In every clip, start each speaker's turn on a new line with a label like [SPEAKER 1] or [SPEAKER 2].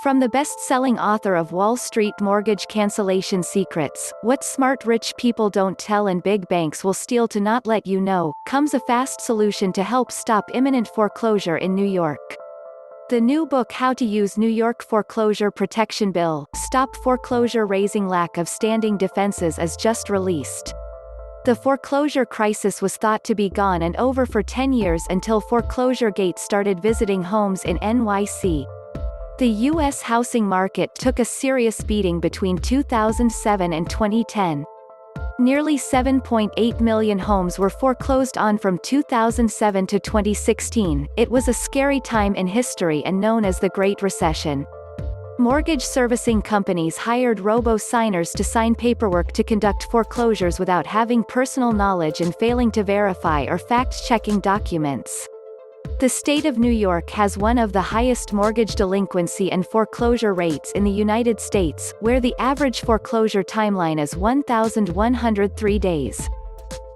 [SPEAKER 1] From the best-selling author of Wall Street Mortgage Cancellation Secrets, What Smart Rich People Don't Tell and Big Banks Will Steal to Not Let You Know, comes a fast solution to help stop imminent foreclosure in New York. The new book How to Use New York Foreclosure Protection Bill, Stop Foreclosure Raising Lack of Standing Defenses is just released. The foreclosure crisis was thought to be gone and over for 10 years until Foreclosure Gate started visiting homes in NYC. The U.S. housing market took a serious beating between 2007 and 2010. Nearly 7.8 million homes were foreclosed on from 2007 to 2016. It was a scary time in history and known as the Great Recession. Mortgage servicing companies hired robo-signers to sign paperwork to conduct foreclosures without having personal knowledge and failing to verify or fact-checking documents. The state of New York has one of the highest mortgage delinquency and foreclosure rates in the United States, where the average foreclosure timeline is 1,103 days.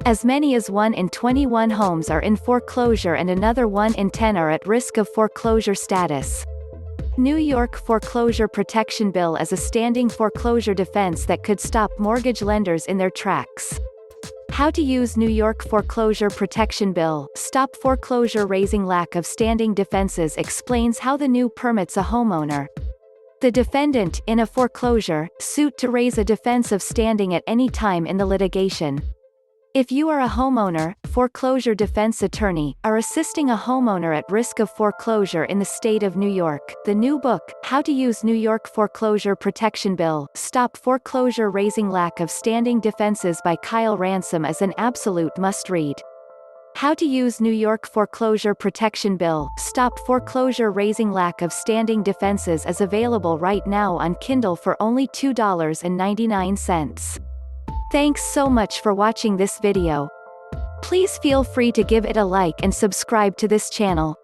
[SPEAKER 1] As many as 1 in 21 homes are in foreclosure and another 1 in 10 are at risk of foreclosure status. New York Foreclosure Protection Bill is a standing foreclosure defense that could stop mortgage lenders in their tracks. How to Use New York Foreclosure Protection Bill, Stop Foreclosure Raising Lack of Standing Defenses explains how the new permits a homeowner, the defendant, in a foreclosure suit to raise a defense of standing at any time in the litigation. If you are a homeowner, foreclosure defense attorney, are assisting a homeowner at risk of foreclosure in the state of New York, the new book, How to Use New York Foreclosure Protection Bill, Stop Foreclosure Raising Lack of Standing Defenses by Kyle Ransom is an absolute must-read. How to Use New York Foreclosure Protection Bill, Stop Foreclosure Raising Lack of Standing Defenses is available right now on Kindle for only $2.99. Thanks so much for watching this video. Please feel free to give it a like and subscribe to this channel.